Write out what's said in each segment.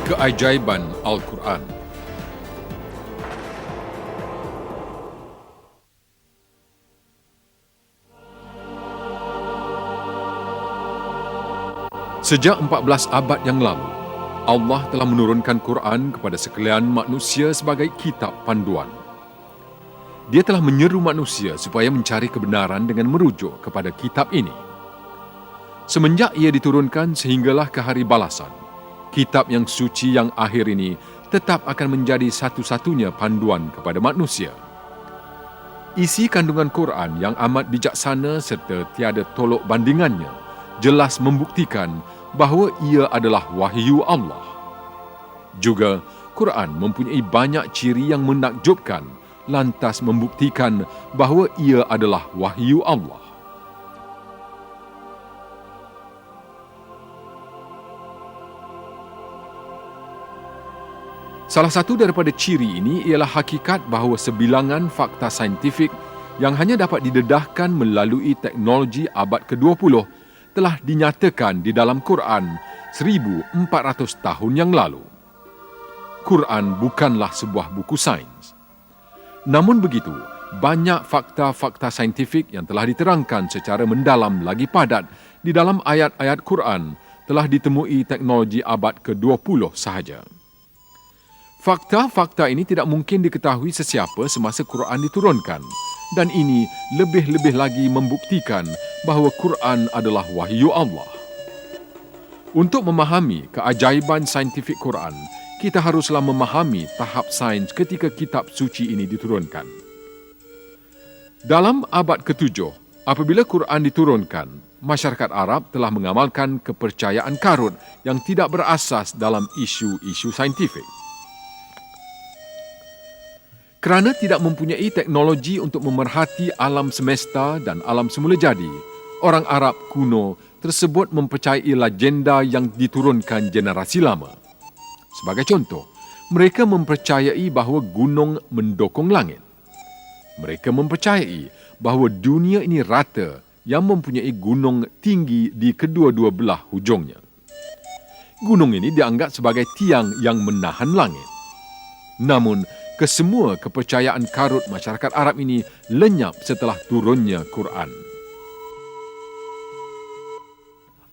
Keajaiban Al-Quran. Sejak 14 abad yang lalu, Allah telah menurunkan Quran kepada sekalian manusia sebagai kitab panduan. Dia telah menyeru manusia supaya mencari kebenaran dengan merujuk kepada kitab ini. Semenjak ia diturunkan sehinggalah ke hari balasan, kitab yang suci yang akhir ini tetap akan menjadi satu-satunya panduan kepada manusia. Isi kandungan Quran yang amat bijaksana serta tiada tolok bandingannya jelas membuktikan bahawa ia adalah wahyu Allah. Juga, Quran mempunyai banyak ciri yang menakjubkan, lantas membuktikan bahawa ia adalah wahyu Allah. Salah satu daripada ciri ini ialah hakikat bahawa sebilangan fakta saintifik yang hanya dapat didedahkan melalui teknologi abad ke-20 telah dinyatakan di dalam Quran 1400 tahun yang lalu. Quran bukanlah sebuah buku sains. Namun begitu, banyak fakta-fakta saintifik yang telah diterangkan secara mendalam lagi padat di dalam ayat-ayat Quran telah ditemui teknologi abad ke-20 sahaja. Fakta-fakta ini tidak mungkin diketahui sesiapa semasa Quran diturunkan, dan ini lebih-lebih lagi membuktikan bahawa Quran adalah wahyu Allah. Untuk memahami keajaiban saintifik Quran, kita haruslah memahami tahap sains ketika kitab suci ini diturunkan. Dalam abad ke-7, apabila Quran diturunkan, masyarakat Arab telah mengamalkan kepercayaan karut yang tidak berasas dalam isu-isu saintifik. Kerana tidak mempunyai teknologi untuk memerhati alam semesta dan alam semula jadi, orang Arab kuno tersebut mempercayai legenda yang diturunkan generasi lama. Sebagai contoh, mereka mempercayai bahawa gunung mendokong langit. Mereka mempercayai bahawa dunia ini rata yang mempunyai gunung tinggi di kedua-dua belah hujungnya. Gunung ini dianggap sebagai tiang yang menahan langit. Namun, kesemua kepercayaan karut masyarakat Arab ini lenyap setelah turunnya Quran.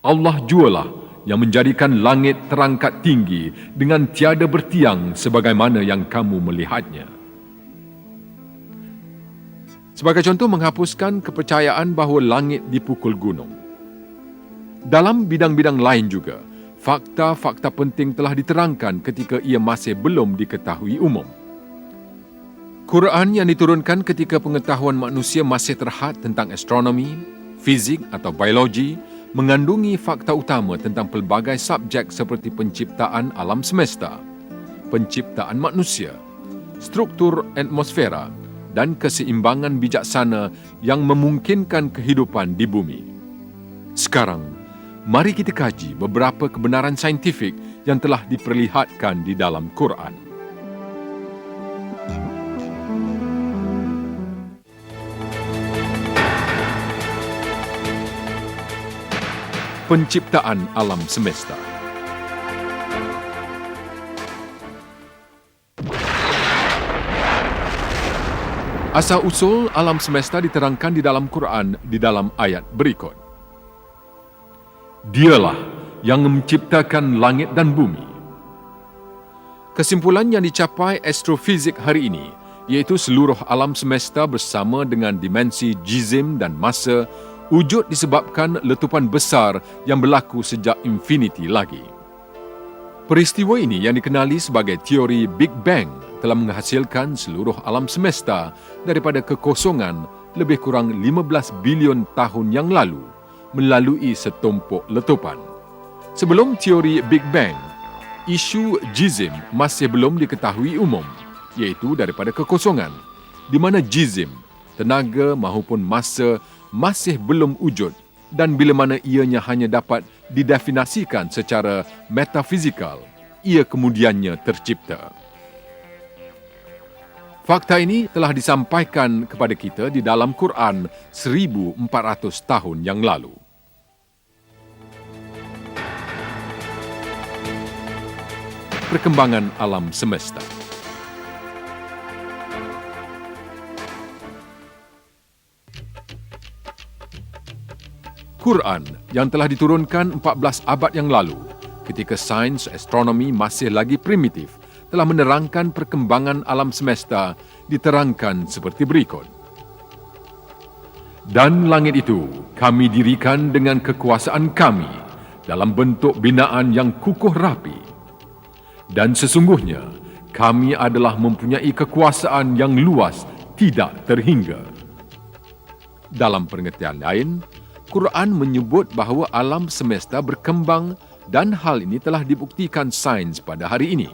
Allah jualah yang menjadikan langit terangkat tinggi dengan tiada bertiang sebagaimana yang kamu melihatnya. Sebagai contoh menghapuskan kepercayaan bahawa langit dipukul gunung. Dalam bidang-bidang lain juga, fakta-fakta penting telah diterangkan ketika ia masih belum diketahui umum. Quran yang diturunkan ketika pengetahuan manusia masih terhad tentang astronomi, fizik atau biologi, mengandungi fakta utama tentang pelbagai subjek seperti penciptaan alam semesta, penciptaan manusia, struktur atmosfera dan keseimbangan bijaksana yang memungkinkan kehidupan di bumi. Sekarang, mari kita kaji beberapa kebenaran saintifik yang telah diperlihatkan di dalam Quran. Penciptaan alam semesta. Asal-usul alam semesta diterangkan di dalam Quran di dalam ayat berikut. Dialah yang menciptakan langit dan bumi. Kesimpulan yang dicapai astrofizik hari ini, iaitu seluruh alam semesta bersama dengan dimensi jizim dan masa, wujud disebabkan letupan besar yang berlaku sejak infinity lagi. Peristiwa ini yang dikenali sebagai teori Big Bang telah menghasilkan seluruh alam semesta daripada kekosongan lebih kurang 15 bilion tahun yang lalu melalui setumpuk letupan. Sebelum teori Big Bang, isu jizim masih belum diketahui umum, iaitu daripada kekosongan, di mana jizim, tenaga maupun masa masih belum wujud dan bila mana ianya hanya dapat didefinisikan secara metafizikal, ia kemudiannya tercipta. Fakta ini telah disampaikan kepada kita di dalam Quran 1400 tahun yang lalu. perkembangan alam semesta. Quran yang telah diturunkan 14 abad yang lalu, ketika sains astronomi masih lagi primitif, telah menerangkan perkembangan alam semesta diterangkan seperti berikut. Dan langit itu kami dirikan dengan kekuasaan kami dalam bentuk binaan yang kukuh rapi. Dan sesungguhnya kami adalah mempunyai kekuasaan yang luas tidak terhingga. Dalam pengertian lain, Quran menyebut bahawa alam semesta berkembang dan hal ini telah dibuktikan sains pada hari ini.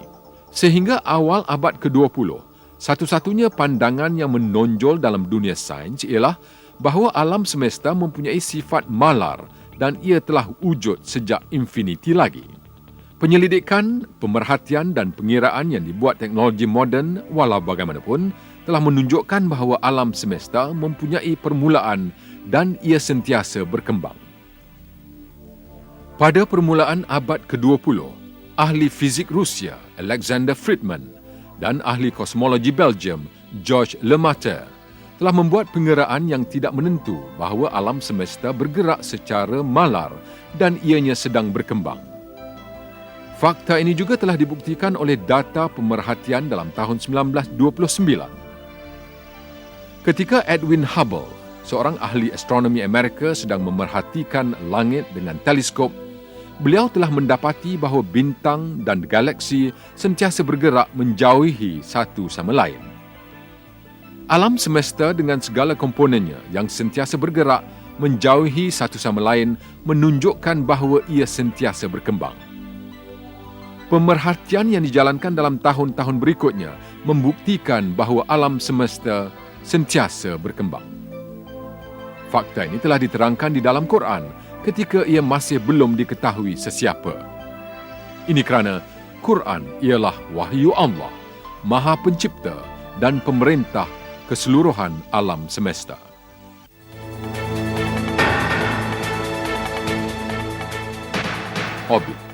Sehingga awal abad ke-20, satu-satunya pandangan yang menonjol dalam dunia sains ialah bahawa alam semesta mempunyai sifat malar dan ia telah wujud sejak infiniti lagi. Penyelidikan, pemerhatian dan pengiraan yang dibuat teknologi moden walau bagaimanapun telah menunjukkan bahawa alam semesta mempunyai permulaan dan ia sentiasa berkembang. Pada permulaan abad ke-20, ahli fizik Rusia Alexander Friedman dan ahli kosmologi Belgium Georges Lemaître telah membuat pengiraan yang tidak menentu bahawa alam semesta bergerak secara malar dan ianya sedang berkembang. Fakta ini juga telah dibuktikan oleh data pemerhatian dalam tahun 1929. Ketika Edwin Hubble, seorang ahli astronomi Amerika, sedang memerhatikan langit dengan teleskop, beliau telah mendapati bahawa bintang dan galaksi sentiasa bergerak menjauhi satu sama lain. Alam semesta dengan segala komponennya yang sentiasa bergerak menjauhi satu sama lain menunjukkan bahawa ia sentiasa berkembang. Pemerhatian yang dijalankan dalam tahun-tahun berikutnya membuktikan bahawa alam semesta sentiasa berkembang. Fakta ini telah diterangkan di dalam Quran ketika ia masih belum diketahui sesiapa. Ini kerana Quran ialah wahyu Allah, Maha Pencipta dan pemerintah keseluruhan alam semesta. Hobbit.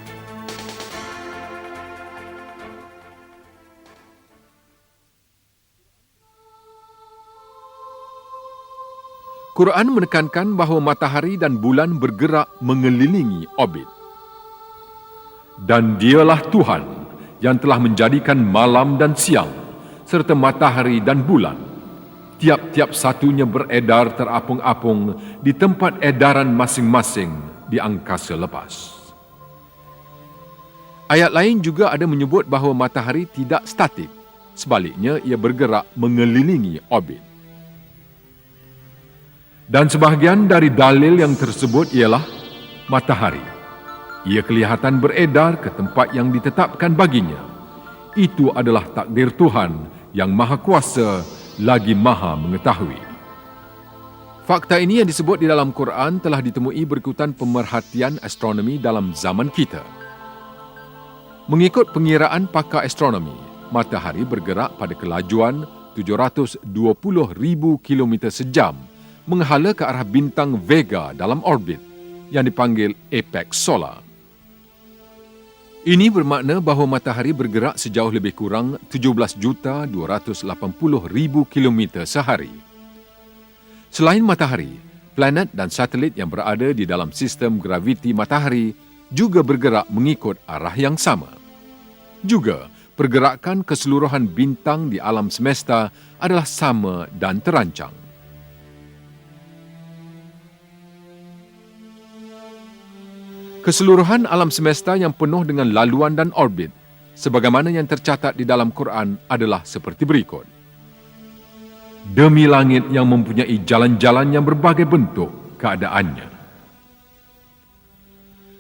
Quran menekankan bahawa matahari dan bulan bergerak mengelilingi orbit. Dan dialah Tuhan yang telah menjadikan malam dan siang, serta matahari dan bulan. Tiap-tiap satunya beredar terapung-apung di tempat edaran masing-masing di angkasa lepas. Ayat lain juga ada menyebut bahawa matahari tidak statik. Sebaliknya, ia bergerak mengelilingi orbit. Dan sebahagian dari dalil yang tersebut ialah matahari. Ia kelihatan beredar ke tempat yang ditetapkan baginya. Itu adalah takdir Tuhan yang Maha Kuasa lagi Maha Mengetahui. Fakta ini yang disebut di dalam Quran telah ditemui berikutan pemerhatian astronomi dalam zaman kita. Mengikut pengiraan pakar astronomi, matahari bergerak pada kelajuan 720,000 km sejam menghala ke arah bintang Vega dalam orbit yang dipanggil apex solar. Ini bermakna bahawa matahari bergerak sejauh lebih kurang 17,280,000 km sehari. Selain matahari, planet dan satelit yang berada di dalam sistem graviti matahari juga bergerak mengikut arah yang sama. Juga, pergerakan keseluruhan bintang di alam semesta adalah sama dan terancang. Keseluruhan alam semesta yang penuh dengan laluan dan orbit, sebagaimana yang tercatat di dalam Quran adalah seperti berikut. Demi langit yang mempunyai jalan-jalan yang berbagai bentuk keadaannya.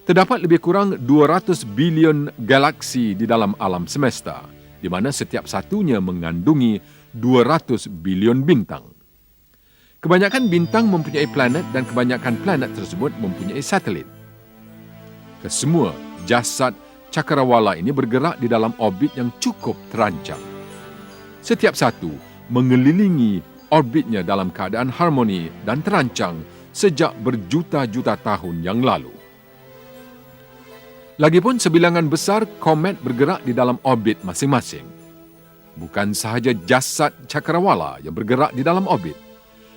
Terdapat lebih kurang 200 bilion galaksi di dalam alam semesta, di mana setiap satunya mengandungi 200 bilion bintang. Kebanyakan bintang mempunyai planet dan kebanyakan planet tersebut mempunyai satelit. Kesemua jasad cakrawala ini bergerak di dalam orbit yang cukup terancang. Setiap satu mengelilingi orbitnya dalam keadaan harmoni dan terancang sejak berjuta-juta tahun yang lalu. Lagipun sebilangan besar komet bergerak di dalam orbit masing-masing. Bukan sahaja jasad cakrawala yang bergerak di dalam orbit,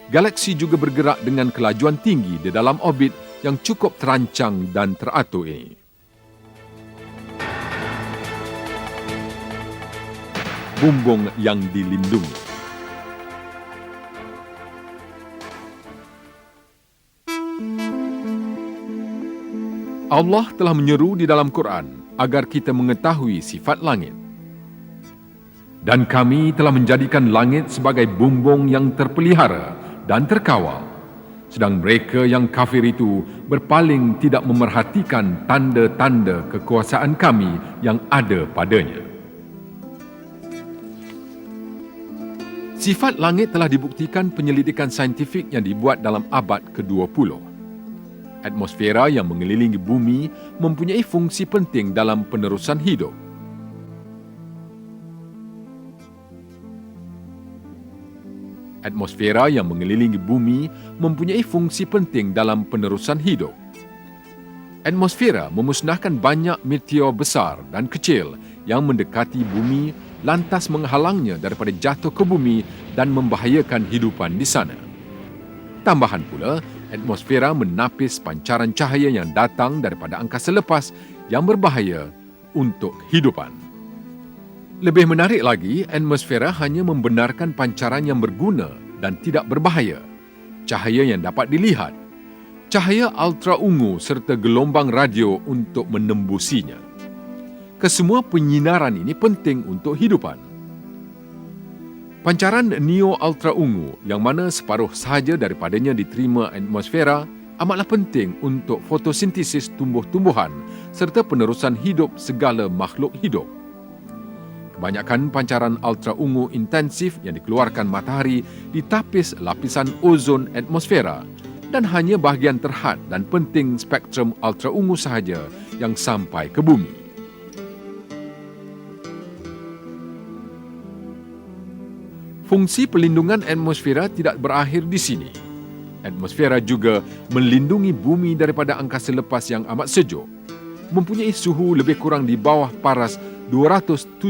galaksi juga bergerak dengan kelajuan tinggi di dalam orbit yang cukup terancang dan teratur ini. Bumbung yang dilindungi. Allah telah menyeru di dalam Quran agar kita mengetahui sifat langit. Dan kami telah menjadikan langit sebagai bumbung yang terpelihara dan terkawal, sedang mereka yang kafir itu berpaling tidak memerhatikan tanda-tanda kekuasaan kami yang ada padanya. Sifat langit telah dibuktikan penyelidikan saintifik yang dibuat dalam abad ke-20. Atmosfera yang mengelilingi bumi mempunyai fungsi penting dalam penerusan hidup. Atmosfera yang mengelilingi bumi mempunyai fungsi penting dalam penerusan hidup. Atmosfera memusnahkan banyak meteor besar dan kecil yang mendekati bumi lantas menghalangnya daripada jatuh ke bumi dan membahayakan hidupan di sana. Tambahan pula, atmosfera menapis pancaran cahaya yang datang daripada angkasa lepas yang berbahaya untuk kehidupan. Lebih menarik lagi, atmosfera hanya membenarkan pancaran yang berguna dan tidak berbahaya, cahaya yang dapat dilihat, cahaya ultra ungu serta gelombang radio untuk menembusinya. Kesemua penyinaran ini penting untuk hidupan. Pancaran neo ultra ungu yang mana separuh sahaja daripadanya diterima atmosfera amatlah penting untuk fotosintesis tumbuh-tumbuhan serta penerusan hidup segala makhluk hidup. Kebanyakan pancaran ultra ungu intensif yang dikeluarkan matahari ditapis lapisan ozon atmosfera dan hanya bahagian terhad dan penting spektrum ultra ungu sahaja yang sampai ke bumi. Fungsi pelindungan atmosfera tidak berakhir di sini. Atmosfera juga melindungi bumi daripada angkasa lepas yang amat sejuk, mempunyai suhu lebih kurang di bawah paras 270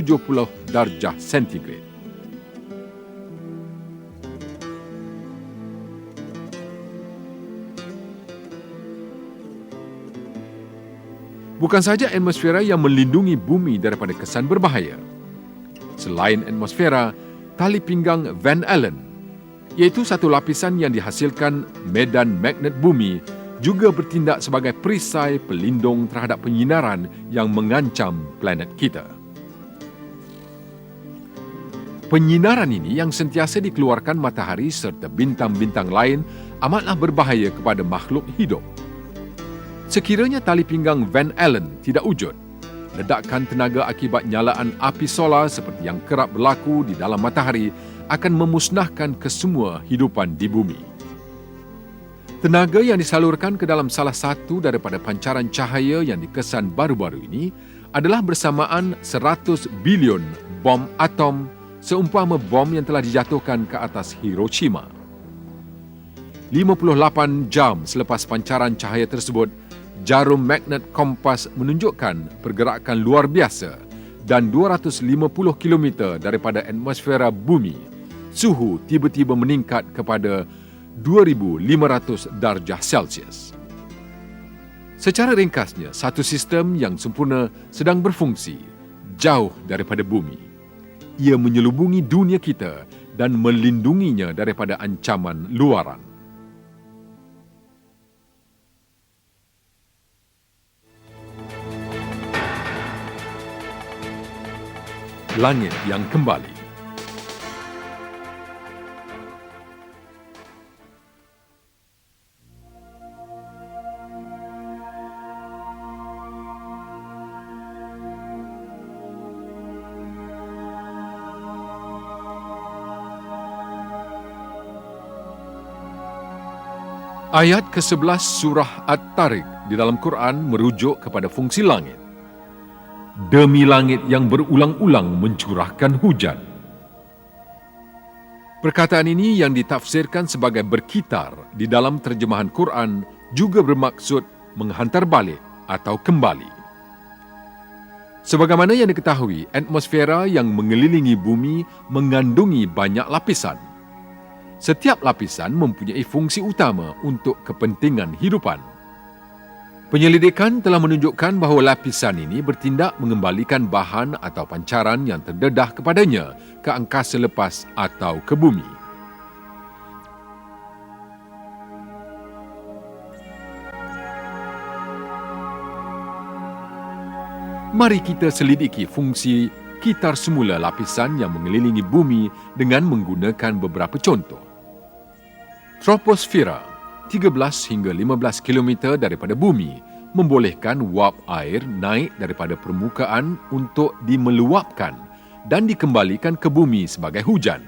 darjah sentigrad. Bukan sahaja atmosfera yang melindungi bumi daripada kesan berbahaya. Selain atmosfera, tali pinggang Van Allen, iaitu satu lapisan yang dihasilkan medan magnet bumi, juga bertindak sebagai perisai pelindung terhadap penyinaran yang mengancam planet kita. Penyinaran ini yang sentiasa dikeluarkan matahari serta bintang-bintang lain amatlah berbahaya kepada makhluk hidup. Sekiranya tali pinggang Van Allen tidak wujud, ledakan tenaga akibat nyalaan api solar seperti yang kerap berlaku di dalam matahari akan memusnahkan kesemua hidupan di bumi. Tenaga yang disalurkan ke dalam salah satu daripada pancaran cahaya yang dikesan baru-baru ini adalah bersamaan 100 bilion bom atom seumpama bom yang telah dijatuhkan ke atas Hiroshima. 58 jam selepas pancaran cahaya tersebut, jarum magnet kompas menunjukkan pergerakan luar biasa dan 250 km daripada atmosfera bumi, suhu tiba-tiba meningkat kepada 2,500 darjah Celsius. Secara ringkasnya, satu sistem yang sempurna sedang berfungsi jauh daripada bumi. Ia menyelubungi dunia kita dan melindunginya daripada ancaman luaran. Langit yang kembali. Ayat ke-11 surah At-Tariq di dalam Quran merujuk kepada fungsi langit. Demi langit yang berulang-ulang mencurahkan hujan. Perkataan ini yang ditafsirkan sebagai berkitar di dalam terjemahan Quran juga bermaksud menghantar balik atau kembali. Sebagaimana yang diketahui, atmosfera yang mengelilingi bumi mengandungi banyak lapisan. Setiap lapisan mempunyai fungsi utama untuk kepentingan hidupan. Penyelidikan telah menunjukkan bahawa lapisan ini bertindak mengembalikan bahan atau pancaran yang terdedah kepadanya ke angkasa lepas atau ke bumi. Mari kita selidiki fungsi kitar semula lapisan yang mengelilingi bumi dengan menggunakan beberapa contoh. Troposfera, 13 hingga 15 km daripada bumi, membolehkan wap air naik daripada permukaan untuk dimeluapkan dan dikembalikan ke bumi sebagai hujan.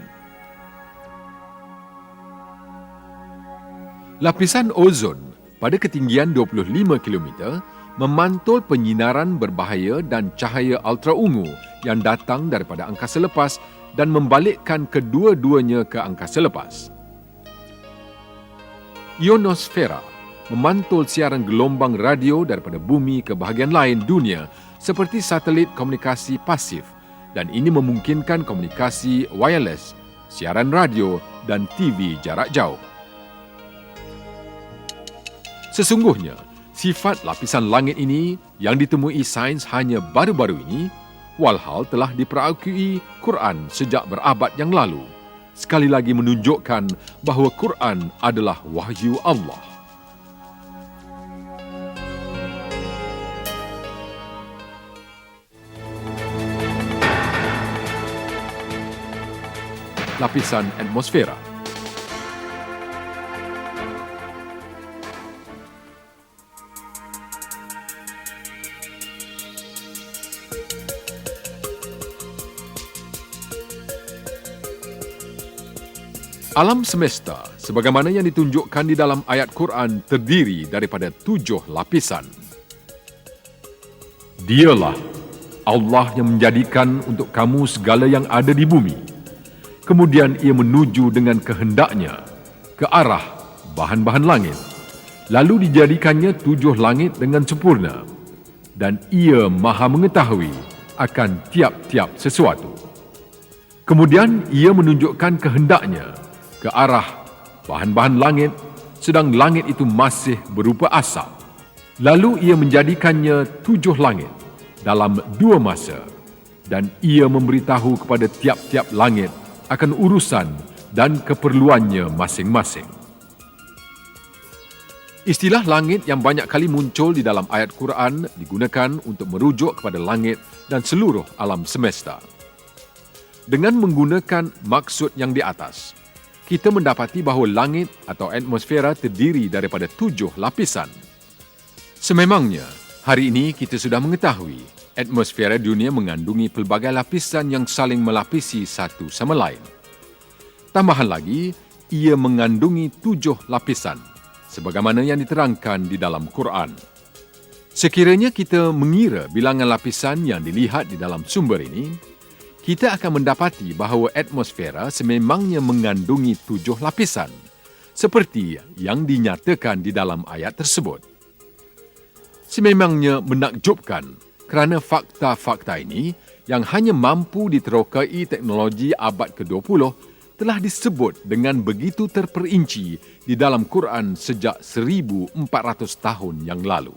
Lapisan ozon pada ketinggian 25 km memantul penyinaran berbahaya dan cahaya ultraungu yang datang daripada angkasa lepas dan membalikkan kedua-duanya ke angkasa lepas. Ionosfera memantul siaran gelombang radio daripada bumi ke bahagian lain dunia seperti satelit komunikasi pasif, dan ini memungkinkan komunikasi wireless, siaran radio dan TV jarak jauh. Sesungguhnya, sifat lapisan langit ini yang ditemui sains hanya baru-baru ini, walhal telah diperakui Quran sejak berabad yang lalu. Sekali lagi menunjukkan bahawa Quran adalah wahyu Allah. Lapisan atmosfera. Alam semesta, sebagaimana yang ditunjukkan di dalam ayat Quran, terdiri daripada 7 lapisan. Dialah Allah yang menjadikan untuk kamu segala yang ada di bumi. Kemudian ia menuju dengan kehendaknya ke arah bahan-bahan langit. Lalu dijadikannya 7 langit dengan sempurna. Dan ia maha mengetahui akan tiap-tiap sesuatu. Kemudian ia menunjukkan kehendaknya ke arah bahan-bahan langit, sedang langit itu masih berupa asap. Lalu ia menjadikannya 7 langit dalam 2 masa, dan ia memberitahu kepada tiap-tiap langit akan urusan dan keperluannya masing-masing. Istilah langit yang banyak kali muncul di dalam ayat Quran digunakan untuk merujuk kepada langit dan seluruh alam semesta. Dengan menggunakan maksud yang di atas, kita mendapati bahawa langit atau atmosfera terdiri daripada 7 lapisan. Sememangnya, hari ini kita sudah mengetahui atmosfera dunia mengandungi pelbagai lapisan yang saling melapisi satu sama lain. Tambahan lagi, ia mengandungi 7 lapisan, sebagaimana yang diterangkan di dalam Quran. Sekiranya kita mengira bilangan lapisan yang dilihat di dalam sumber ini, kita akan mendapati bahawa atmosfera sememangnya mengandungi 7 lapisan, seperti yang dinyatakan di dalam ayat tersebut. Sememangnya menakjubkan kerana fakta-fakta ini yang hanya mampu diterokai teknologi abad ke-20 telah disebut dengan begitu terperinci di dalam Quran sejak 1400 tahun yang lalu.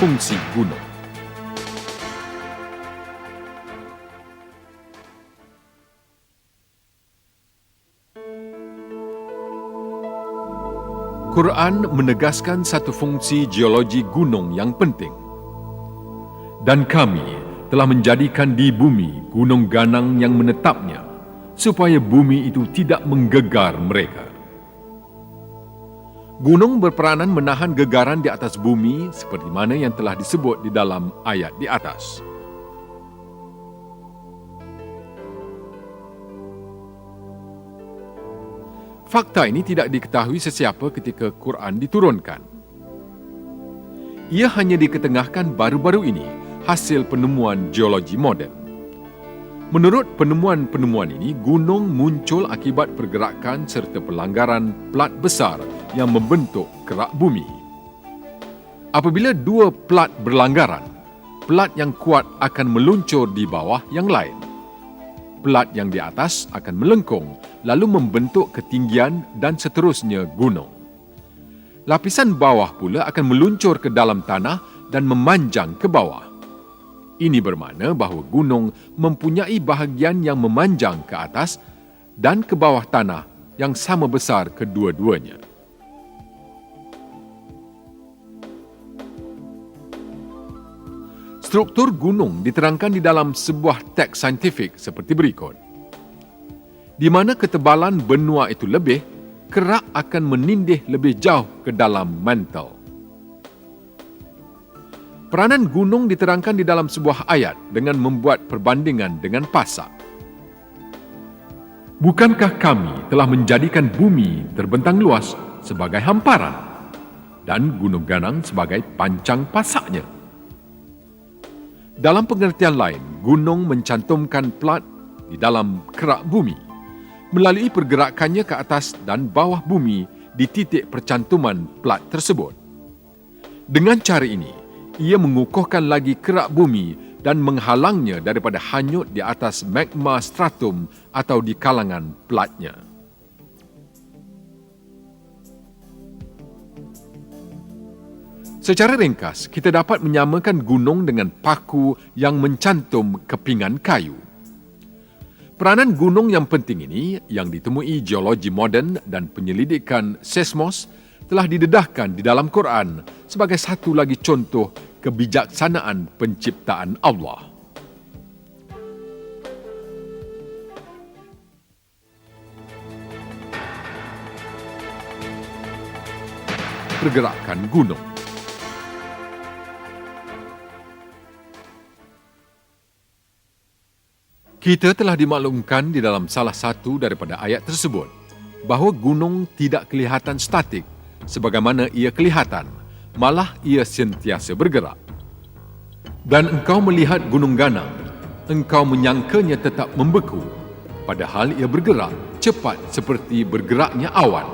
Fungsi gunung. Quran menegaskan satu fungsi geologi gunung yang penting. Dan kami telah menjadikan di bumi gunung ganang yang menetapnya, supaya bumi itu tidak menggegar mereka. Gunung berperanan menahan gegaran di atas bumi seperti mana yang telah disebut di dalam ayat di atas. Fakta ini tidak diketahui sesiapa ketika Quran diturunkan. Ia hanya diketengahkan baru-baru ini hasil penemuan geologi moden. Menurut penemuan-penemuan ini, gunung muncul akibat pergerakan serta pelanggaran plat besar yang membentuk kerak bumi. Apabila dua plat berlanggaran, plat yang kuat akan meluncur di bawah yang lain. Plat yang di atas akan melengkung lalu membentuk ketinggian dan seterusnya gunung. Lapisan bawah pula akan meluncur ke dalam tanah dan memanjang ke bawah. Ini bermakna bahawa gunung mempunyai bahagian yang memanjang ke atas dan ke bawah tanah yang sama besar kedua-duanya. Struktur gunung diterangkan di dalam sebuah teks saintifik seperti berikut. Di mana ketebalan benua itu lebih, kerak akan menindih lebih jauh ke dalam mantel. Peranan gunung diterangkan di dalam sebuah ayat dengan membuat perbandingan dengan pasak. Bukankah kami telah menjadikan bumi terbentang luas sebagai hamparan dan gunung ganang sebagai pancang pasaknya? Dalam pengertian lain, gunung mencantumkan plat di dalam kerak bumi melalui pergerakannya ke atas dan bawah bumi di titik percantuman plat tersebut. Dengan cara ini, ia mengukuhkan lagi kerak bumi dan menghalangnya daripada hanyut di atas magma stratum atau di kalangan platnya. Secara ringkas, kita dapat menyamakan gunung dengan paku yang mencantum kepingan kayu. Peranan gunung yang penting ini, yang ditemui geologi moden dan penyelidikan seismos, telah didedahkan di dalam Quran sebagai satu lagi contoh kebijaksanaan penciptaan Allah. Pergerakan gunung. Kita telah dimaklumkan di dalam salah satu daripada ayat tersebut bahawa gunung tidak kelihatan statik sebagaimana ia kelihatan, malah ia sentiasa bergerak. Dan engkau melihat gunung ganang, engkau menyangkanya tetap membeku, padahal ia bergerak cepat seperti bergeraknya awan.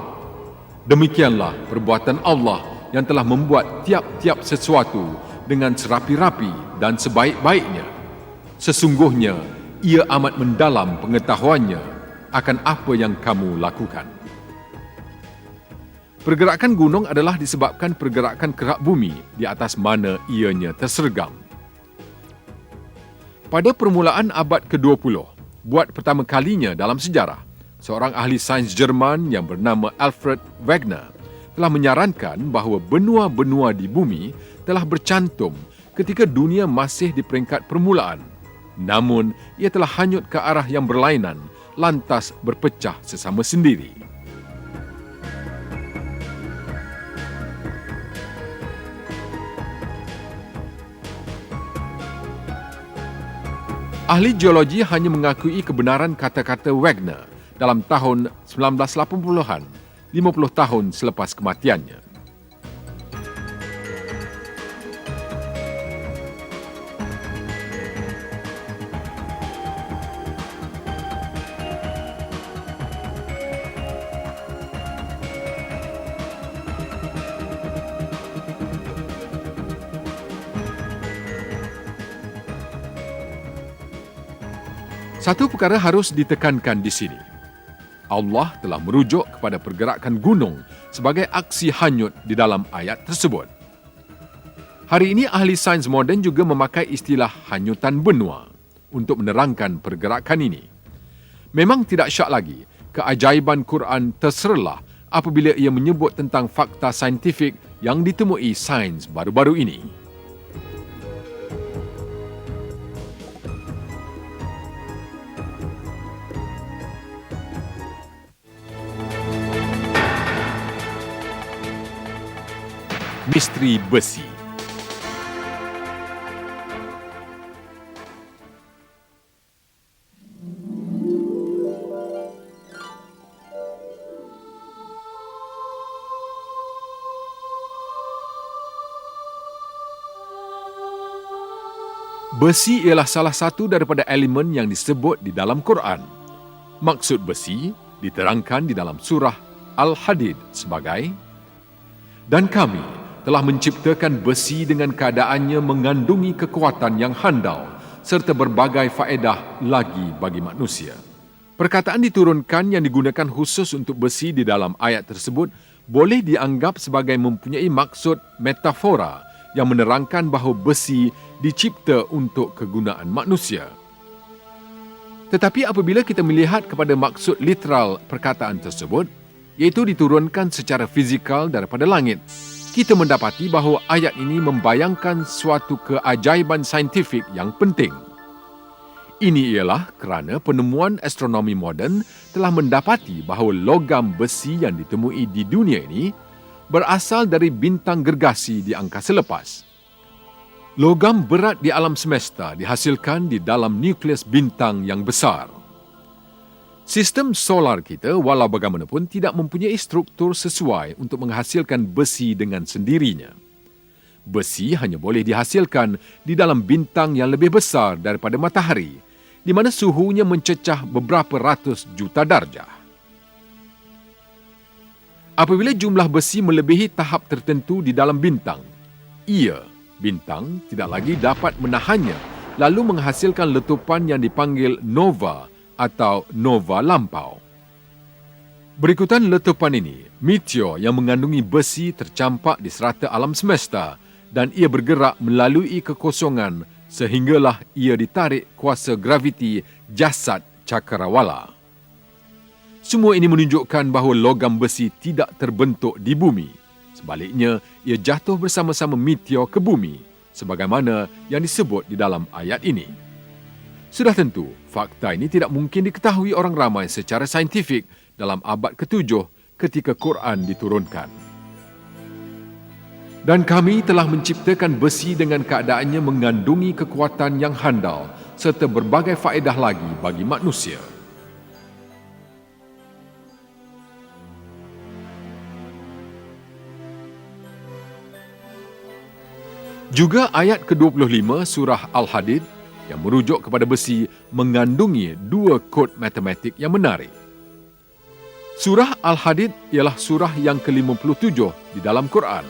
Demikianlah perbuatan Allah yang telah membuat tiap-tiap sesuatu dengan serapi-rapi dan sebaik-baiknya. Sesungguhnya, ia amat mendalam pengetahuannya akan apa yang kamu lakukan. Pergerakan gunung adalah disebabkan pergerakan kerak bumi di atas mana ianya tersergam. Pada permulaan abad ke-20, buat pertama kalinya dalam sejarah, seorang ahli sains Jerman yang bernama Alfred Wegener telah menyarankan bahawa benua-benua di bumi telah bercantum ketika dunia masih di peringkat permulaan. Namun, ia telah hanyut ke arah yang berlainan, lantas berpecah sesama sendiri. Ahli geologi hanya mengakui kebenaran kata-kata Wegener dalam tahun 1980-an, 50 tahun selepas kematiannya. Satu perkara harus ditekankan di sini. Allah telah merujuk kepada pergerakan gunung sebagai aksi hanyut di dalam ayat tersebut. Hari ini ahli sains moden juga memakai istilah hanyutan benua untuk menerangkan pergerakan ini. Memang tidak syak lagi, keajaiban Quran terserlah apabila ia menyebut tentang fakta saintifik yang ditemui sains baru-baru ini. Misteri besi. Besi ialah salah satu daripada elemen yang disebut di dalam Quran. Maksud besi diterangkan di dalam surah Al-Hadid sebagai Dan kami telah menciptakan besi dengan keadaannya mengandungi kekuatan yang handal serta berbagai faedah lagi bagi manusia. Perkataan diturunkan yang digunakan khusus untuk besi di dalam ayat tersebut boleh dianggap sebagai mempunyai maksud metafora yang menerangkan bahawa besi dicipta untuk kegunaan manusia. Tetapi apabila kita melihat kepada maksud literal perkataan tersebut, iaitu diturunkan secara fizikal daripada langit, kita mendapati bahawa ayat ini membayangkan suatu keajaiban saintifik yang penting. Ini ialah kerana penemuan astronomi moden telah mendapati bahawa logam besi yang ditemui di dunia ini berasal dari bintang gergasi di angkasa lepas. Logam berat di alam semesta dihasilkan di dalam nukleus bintang yang besar. Sistem solar kita walau bagaimanapun tidak mempunyai struktur sesuai untuk menghasilkan besi dengan sendirinya. Besi hanya boleh dihasilkan di dalam bintang yang lebih besar daripada matahari, di mana suhunya mencecah beberapa ratus juta darjah. Apabila jumlah besi melebihi tahap tertentu di dalam bintang, bintang tidak lagi dapat menahannya lalu menghasilkan letupan yang dipanggil nova atau nova lampau. Berikutan letupan ini, meteor yang mengandungi besi tercampak di serata alam semesta dan ia bergerak melalui kekosongan sehinggalah ia ditarik kuasa graviti jasad cakrawala. Semua ini menunjukkan bahawa logam besi tidak terbentuk di bumi. Sebaliknya, ia jatuh bersama-sama meteor ke bumi, sebagaimana yang disebut di dalam ayat ini. Sudah tentu, fakta ini tidak mungkin diketahui orang ramai secara saintifik dalam abad ke-7 ketika Quran diturunkan. Dan kami telah menciptakan besi dengan keadaannya mengandungi kekuatan yang handal serta berbagai faedah lagi bagi manusia. Juga ayat ke-25 surah Al-Hadid yang merujuk kepada besi mengandungi dua kod matematik yang menarik. Surah Al-Hadid ialah surah yang ke-57 di dalam Quran.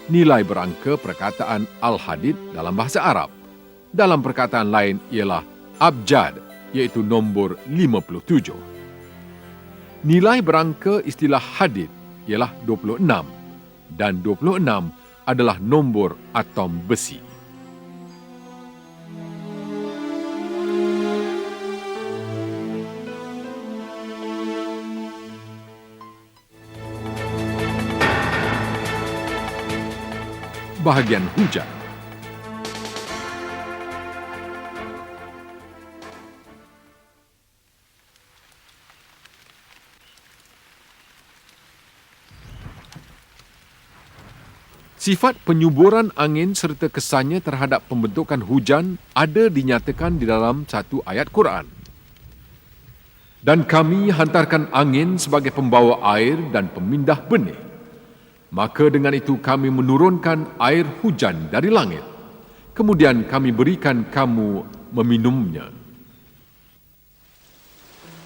Nilai berangka perkataan Al-Hadid dalam bahasa Arab. Dalam perkataan lain ialah abjad, iaitu nombor 57. Nilai berangka istilah hadid ialah 26 dan 26 adalah nombor atom besi. Bahagian hujan. Sifat penyuburan angin serta kesannya terhadap pembentukan hujan ada dinyatakan di dalam satu ayat Quran. Dan kami hantarkan angin sebagai pembawa air dan pemindah benih. Maka dengan itu kami menurunkan air hujan dari langit. Kemudian kami berikan kamu meminumnya.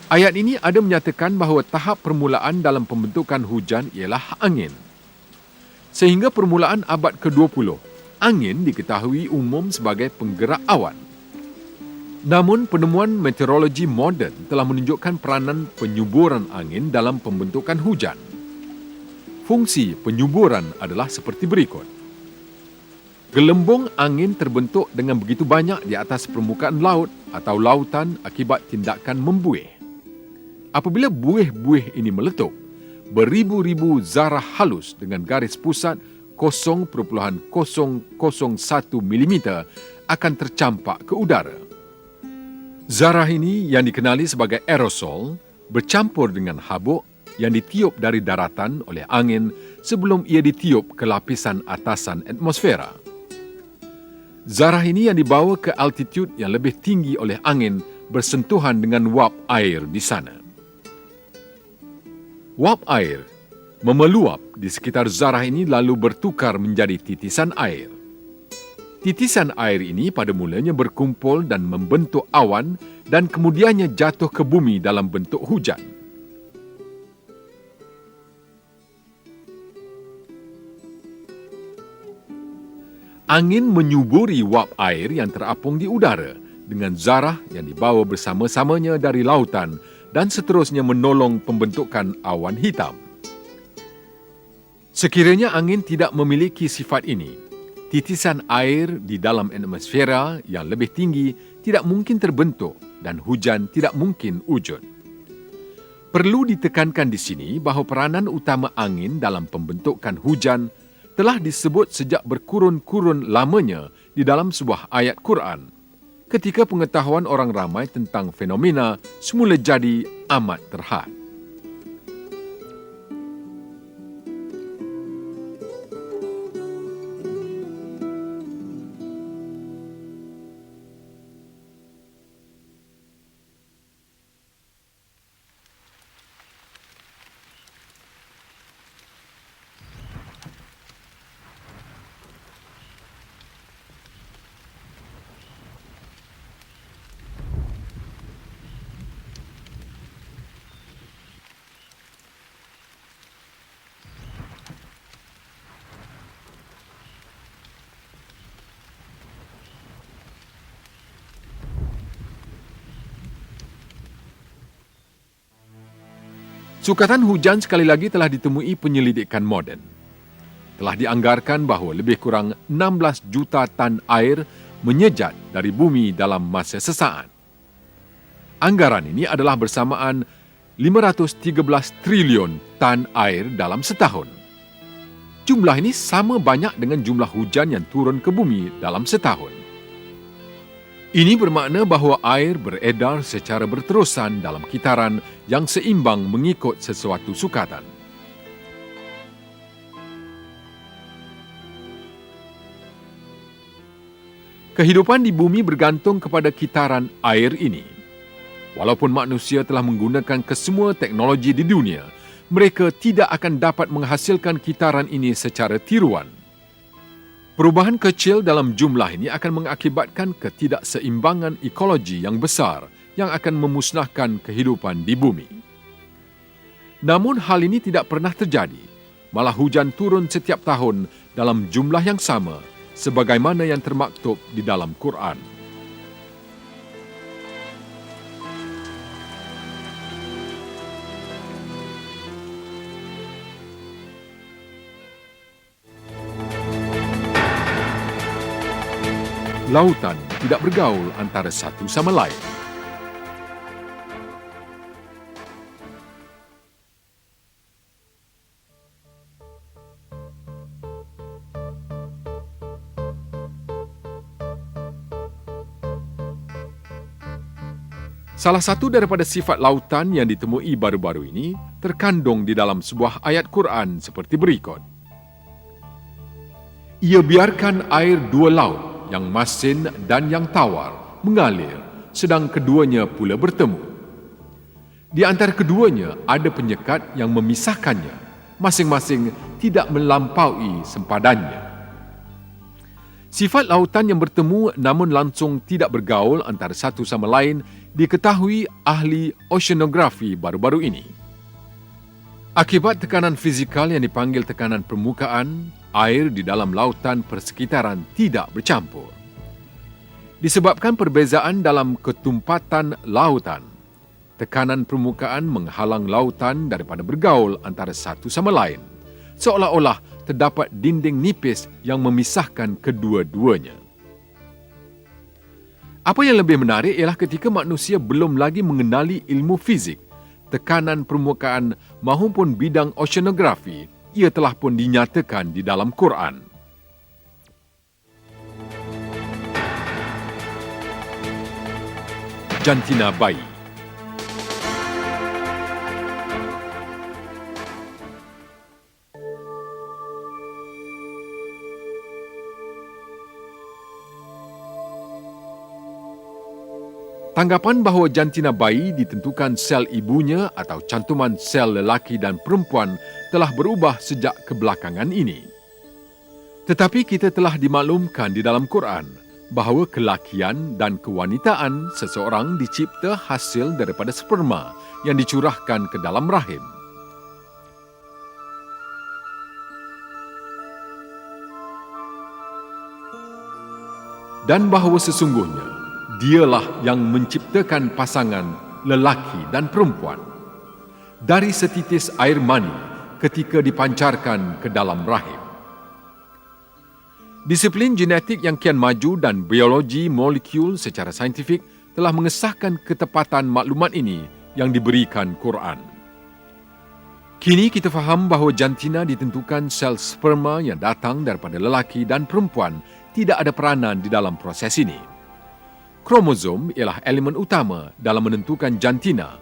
Ayat ini ada menyatakan bahawa tahap permulaan dalam pembentukan hujan ialah angin. Sehingga permulaan abad ke-20, angin diketahui umum sebagai penggerak awan. Namun penemuan meteorologi moden telah menunjukkan peranan penyuburan angin dalam pembentukan hujan. Fungsi penyuburan adalah seperti berikut. Gelembung angin terbentuk dengan begitu banyak di atas permukaan laut atau lautan akibat tindakan membuih. Apabila buih-buih ini meletup, beribu-ribu zarah halus dengan garis pusat 0.001 mm akan tercampak ke udara. Zarah ini yang dikenali sebagai aerosol bercampur dengan habuk yang ditiup dari daratan oleh angin sebelum ia ditiup ke lapisan atasan atmosfera. Zarah ini yang dibawa ke altitude yang lebih tinggi oleh angin bersentuhan dengan wap air di sana. Wap air memeluap di sekitar zarah ini lalu bertukar menjadi titisan air. Titisan air ini pada mulanya berkumpul dan membentuk awan dan kemudiannya jatuh ke bumi dalam bentuk hujan. Angin menyuburi wap air yang terapung di udara dengan zarah yang dibawa bersama-samanya dari lautan dan seterusnya menolong pembentukan awan hitam. Sekiranya angin tidak memiliki sifat ini, titisan air di dalam atmosfera yang lebih tinggi tidak mungkin terbentuk dan hujan tidak mungkin wujud. Perlu ditekankan di sini bahawa peranan utama angin dalam pembentukan hujan telah disebut sejak berkurun-kurun lamanya di dalam sebuah ayat Quran, ketika pengetahuan orang ramai tentang fenomena semula jadi amat terhad. Sukatan hujan sekali lagi telah ditemui penyelidikan moden. Telah dianggarkan bahawa lebih kurang 16 juta tan air menyejat dari bumi dalam masa sesaat. Anggaran ini adalah bersamaan 513 triliun tan air dalam setahun. Jumlah ini sama banyak dengan jumlah hujan yang turun ke bumi dalam setahun. Ini bermakna bahawa air beredar secara berterusan dalam kitaran yang seimbang mengikut sesuatu sukatan. Kehidupan di bumi bergantung kepada kitaran air ini. Walaupun manusia telah menggunakan kesemua teknologi di dunia, mereka tidak akan dapat menghasilkan kitaran ini secara tiruan. Perubahan kecil dalam jumlah ini akan mengakibatkan ketidakseimbangan ekologi yang besar yang akan memusnahkan kehidupan di bumi. Namun hal ini tidak pernah terjadi. Malah hujan turun setiap tahun dalam jumlah yang sama sebagaimana yang termaktub di dalam Quran. Lautan tidak bergaul antara satu sama lain. Salah satu daripada sifat lautan yang ditemui baru-baru ini terkandung di dalam sebuah ayat Quran seperti berikut. Ia biarkan air dua laut, yang masin dan yang tawar, mengalir, sedang keduanya pula bertemu. Di antara keduanya ada penyekat yang memisahkannya, masing-masing tidak melampaui sempadannya. Sifat lautan yang bertemu namun langsung tidak bergaul antara satu sama lain diketahui ahli oceanografi baru-baru ini. Akibat tekanan fizikal yang dipanggil tekanan permukaan, air di dalam lautan persekitaran tidak bercampur. Disebabkan perbezaan dalam ketumpatan lautan, tekanan permukaan menghalang lautan daripada bergaul antara satu sama lain, seolah-olah terdapat dinding nipis yang memisahkan kedua-duanya. Apa yang lebih menarik ialah ketika manusia belum lagi mengenali ilmu fizik, tekanan permukaan maupun bidang oceanografi, ia telah pun dinyatakan di dalam Quran. Jantina bayi. Tanggapan bahawa jantina bayi ditentukan sel ibunya atau cantuman sel lelaki dan perempuan telah berubah sejak kebelakangan ini. Tetapi kita telah dimaklumkan di dalam Quran bahawa kelakian dan kewanitaan seseorang dicipta hasil daripada sperma yang dicurahkan ke dalam rahim. dan bahawa sesungguhnya dialah yang menciptakan pasangan lelaki dan perempuan dari setitis air mani ketika dipancarkan ke dalam rahim. Disiplin genetik yang kian maju dan biologi molekul secara saintifik telah mengesahkan ketepatan maklumat ini yang diberikan Quran. Kini kita faham bahawa jantina ditentukan sel sperma yang datang daripada lelaki dan perempuan tidak ada peranan di dalam proses ini. Kromosom ialah elemen utama dalam menentukan jantina.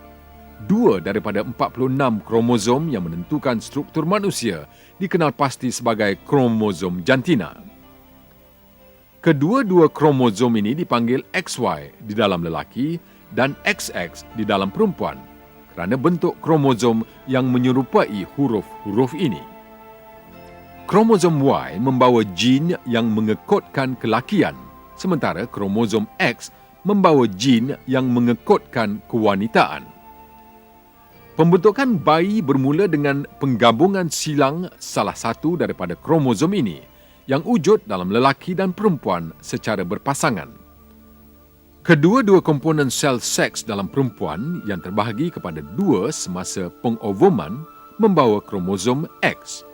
2 daripada 46 kromosom yang menentukan struktur manusia dikenal pasti sebagai kromosom jantina. Kedua-dua kromosom ini dipanggil XY di dalam lelaki dan XX di dalam perempuan kerana bentuk kromosom yang menyerupai huruf-huruf ini. Kromosom Y membawa jin yang mengekotkan kelakian, sementara kromosom X membawa jin yang mengekotkan kewanitaan. Pembentukan bayi bermula dengan penggabungan silang salah satu daripada kromosom ini yang wujud dalam lelaki dan perempuan secara berpasangan. Kedua-dua komponen sel seks dalam perempuan yang terbahagi kepada 2 semasa pengovoman membawa kromosom X.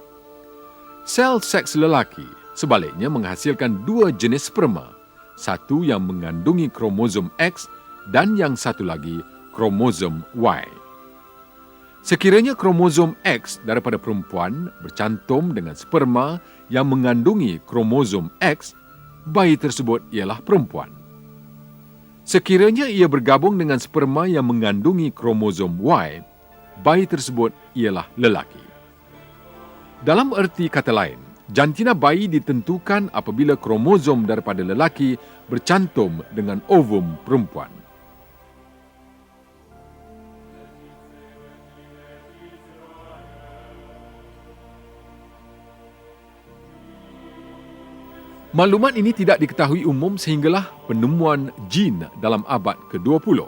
Sel seks lelaki sebaliknya menghasilkan 2 jenis sperma, satu yang mengandungi kromosom X dan yang satu lagi kromosom Y. Sekiranya kromosom X daripada perempuan bercantum dengan sperma yang mengandungi kromosom X, bayi tersebut ialah perempuan. Sekiranya ia bergabung dengan sperma yang mengandungi kromosom Y, bayi tersebut ialah lelaki. Dalam erti kata lain, jantina bayi ditentukan apabila kromosom daripada lelaki bercantum dengan ovum perempuan. Maklumat ini tidak diketahui umum sehinggalah penemuan jin dalam abad ke-20.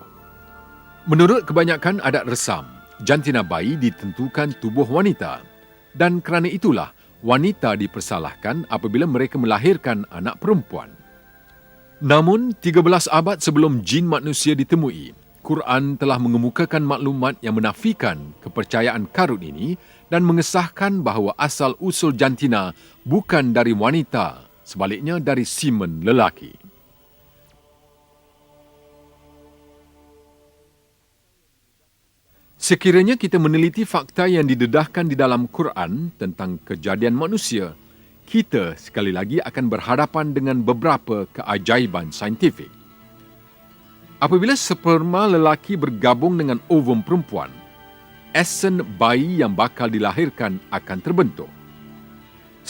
Menurut kebanyakan adat resam, jantina bayi ditentukan tubuh wanita dan kerana itulah wanita dipersalahkan apabila mereka melahirkan anak perempuan. Namun, 13 abad sebelum jin manusia ditemui, Quran telah mengemukakan maklumat yang menafikan kepercayaan karut ini dan mengesahkan bahawa asal-usul jantina bukan dari wanita, sebaliknya dari semen lelaki. Sekiranya kita meneliti fakta yang didedahkan di dalam Quran tentang kejadian manusia, kita sekali lagi akan berhadapan dengan beberapa keajaiban saintifik. Apabila sperma lelaki bergabung dengan ovum perempuan, esen bayi yang bakal dilahirkan akan terbentuk.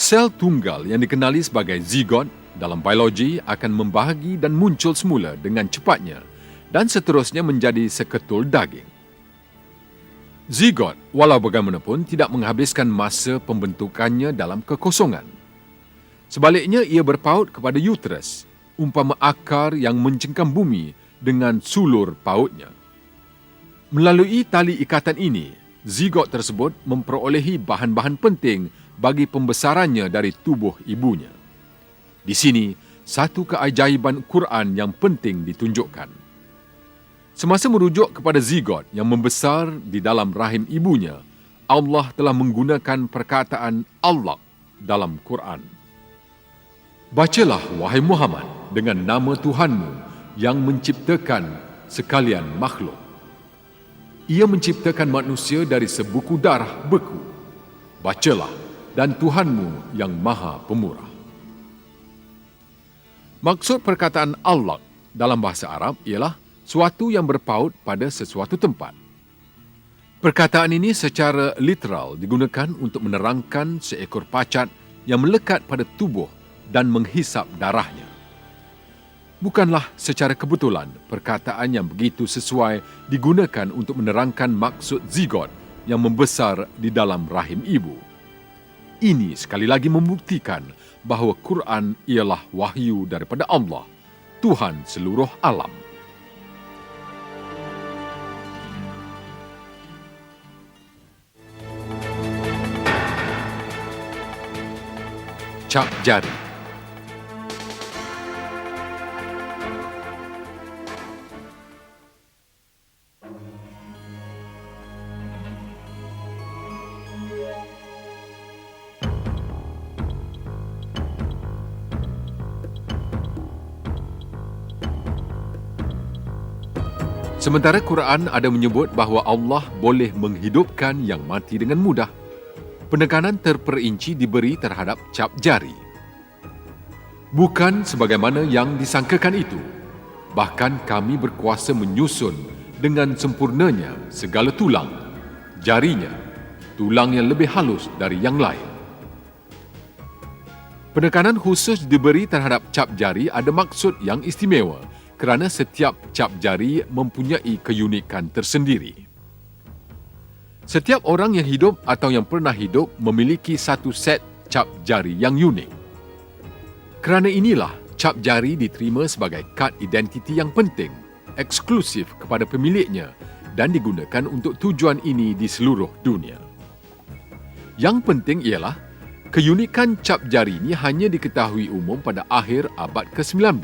Sel tunggal yang dikenali sebagai zigot dalam biologi akan membahagi dan muncul semula dengan cepatnya dan seterusnya menjadi seketul daging. Zigot, walau bagaimanapun, tidak menghabiskan masa pembentukannya dalam kekosongan. Sebaliknya, ia berpaut kepada uterus, umpama akar yang mencengkam bumi dengan sulur pautnya. Melalui tali ikatan ini, zigot tersebut memperolehi bahan-bahan penting bagi pembesarannya dari tubuh ibunya. Di sini, satu keajaiban Quran yang penting ditunjukkan. Semasa merujuk kepada zigot yang membesar di dalam rahim ibunya, Allah telah menggunakan perkataan Allah dalam Quran. Bacalah, wahai Muhammad, dengan nama Tuhanmu yang menciptakan sekalian makhluk. Ia menciptakan manusia dari sebuku darah beku. Bacalah, dan Tuhanmu yang Maha Pemurah. Maksud perkataan Allah dalam bahasa Arab ialah suatu yang berpaut pada sesuatu tempat. Perkataan ini secara literal digunakan untuk menerangkan seekor pacat yang melekat pada tubuh dan menghisap darahnya. Bukanlah secara kebetulan perkataan yang begitu sesuai digunakan untuk menerangkan maksud zigot yang membesar di dalam rahim ibu. Ini sekali lagi membuktikan bahawa Quran ialah wahyu daripada Allah, Tuhan seluruh alam. Cap jari. Sementara Quran ada menyebut bahawa Allah boleh menghidupkan yang mati dengan mudah. Penekanan terperinci diberi terhadap cap jari. Bukan sebagaimana yang disangkakan itu. Bahkan kami berkuasa menyusun dengan sempurnanya segala tulang, jarinya, tulang yang lebih halus dari yang lain. Penekanan khusus diberi terhadap cap jari ada maksud yang istimewa kerana setiap cap jari mempunyai keunikan tersendiri. Setiap orang yang hidup atau yang pernah hidup memiliki satu set cap jari yang unik. Kerana inilah, cap jari diterima sebagai kad identiti yang penting, eksklusif kepada pemiliknya dan digunakan untuk tujuan ini di seluruh dunia. Yang penting ialah, keunikan cap jari ini hanya diketahui umum pada akhir abad ke-19.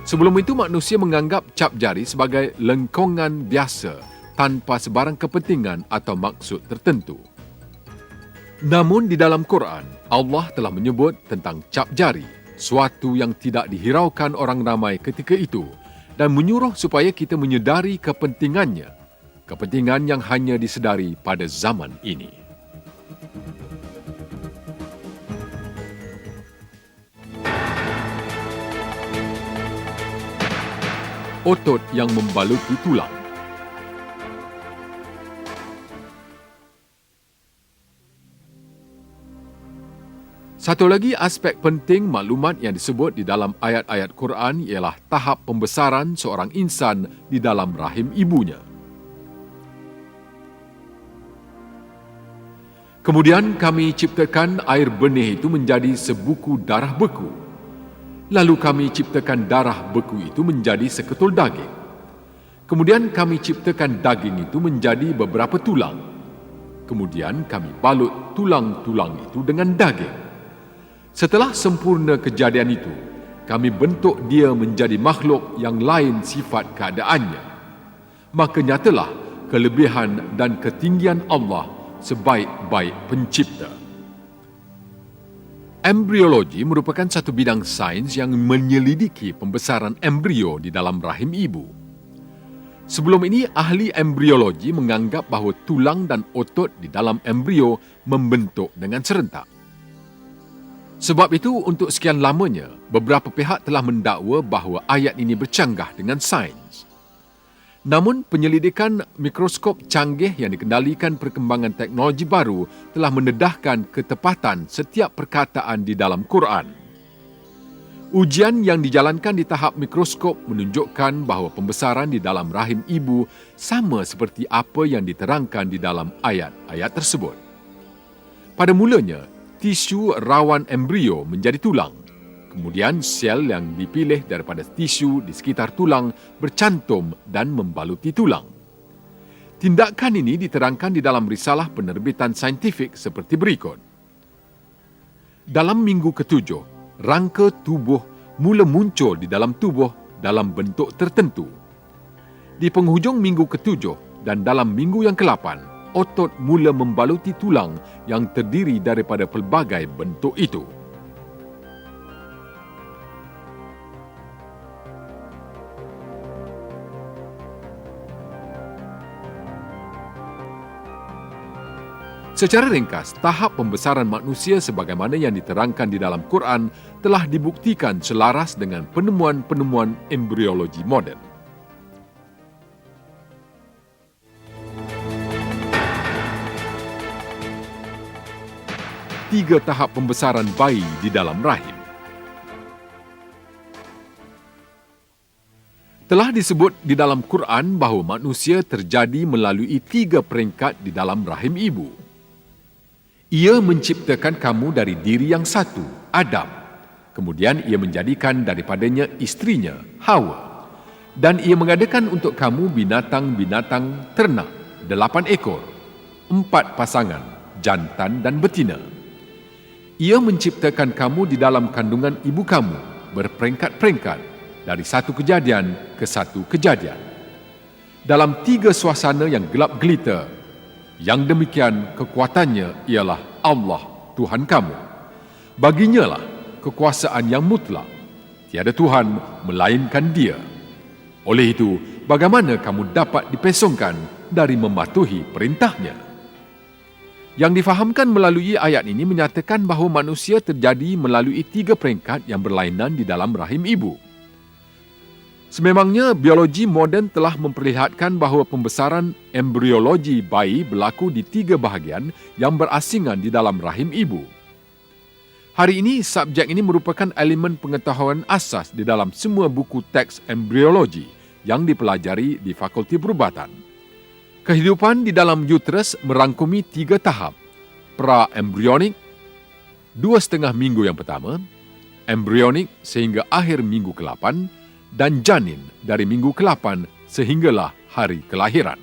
Sebelum itu, manusia menganggap cap jari sebagai lengkungan biasa tanpa sebarang kepentingan atau maksud tertentu. Namun di dalam Quran, Allah telah menyebut tentang cap jari, suatu yang tidak dihiraukan orang ramai ketika itu, dan menyuruh supaya kita menyedari kepentingannya, kepentingan yang hanya disedari pada zaman ini. Otot yang membaluti tulang. Satu lagi aspek penting maklumat yang disebut di dalam ayat-ayat Quran ialah tahap pembesaran seorang insan di dalam rahim ibunya. Kemudian kami ciptakan air benih itu menjadi sebuku darah beku. Lalu kami ciptakan darah beku itu menjadi seketul daging. Kemudian kami ciptakan daging itu menjadi beberapa tulang. Kemudian kami balut tulang-tulang itu dengan daging. Setelah sempurna kejadian itu, kami bentuk dia menjadi makhluk yang lain sifat keadaannya. Maka nyatalah kelebihan dan ketinggian Allah sebaik-baik pencipta. Embriologi merupakan satu bidang sains yang menyelidiki pembesaran embrio di dalam rahim ibu. Sebelum ini, ahli embriologi menganggap bahawa tulang dan otot di dalam embrio membentuk dengan serentak. Sebab itu, untuk sekian lamanya, beberapa pihak telah mendakwa bahawa ayat ini bercanggah dengan sains. Namun, penyelidikan mikroskop canggih yang dikendalikan perkembangan teknologi baru telah mendedahkan ketepatan setiap perkataan di dalam Quran. Ujian yang dijalankan di tahap mikroskop menunjukkan bahawa pembesaran di dalam rahim ibu sama seperti apa yang diterangkan di dalam ayat-ayat tersebut. Pada mulanya, tisu rawan embrio menjadi tulang. Kemudian sel yang dipilih daripada tisu di sekitar tulang bercantum dan membaluti tulang. Tindakan ini diterangkan di dalam risalah penerbitan saintifik seperti berikut. Dalam minggu ketujuh, rangka tubuh mula muncul di dalam tubuh dalam bentuk tertentu. Di penghujung minggu ketujuh dan dalam minggu yang ke-8, otot mula membaluti tulang yang terdiri daripada pelbagai bentuk itu. Secara ringkas, tahap pembesaran manusia sebagaimana yang diterangkan di dalam Quran telah dibuktikan selaras dengan penemuan-penemuan embriologi moden. Tiga tahap pembesaran bayi di dalam rahim. Telah disebut di dalam Quran bahawa manusia terjadi melalui tiga peringkat di dalam rahim ibu. Ia menciptakan kamu dari diri yang satu, Adam. Kemudian ia menjadikan daripadanya istrinya, Hawa. Dan ia mengadakan untuk kamu binatang-binatang ternak, 8 ekor, 4 pasangan, jantan dan betina. Ia menciptakan kamu di dalam kandungan ibu kamu, berperingkat-peringkat, dari satu kejadian ke satu kejadian. Dalam 3 suasana yang gelap gelita, yang demikian kekuatannya ialah Allah, Tuhan kamu. Baginya lah kekuasaan yang mutlak. Tiada Tuhan melainkan Dia. Oleh itu, bagaimana kamu dapat dipesongkan dari mematuhi perintahnya? Yang difahamkan melalui ayat ini menyatakan bahawa manusia terjadi melalui 3 peringkat yang berlainan di dalam rahim ibu. Sememangnya biologi moden telah memperlihatkan bahawa pembesaran embriologi bayi berlaku di 3 bahagian yang berasingan di dalam rahim ibu. Hari ini, subjek ini merupakan elemen pengetahuan asas di dalam semua buku teks embriologi yang dipelajari di Fakulti Perubatan. Kehidupan di dalam uterus merangkumi 3 tahap: pra-embryonik, 2,5 minggu yang pertama, embryonik sehingga akhir minggu ke-8, dan janin dari minggu ke-8 sehinggalah hari kelahiran.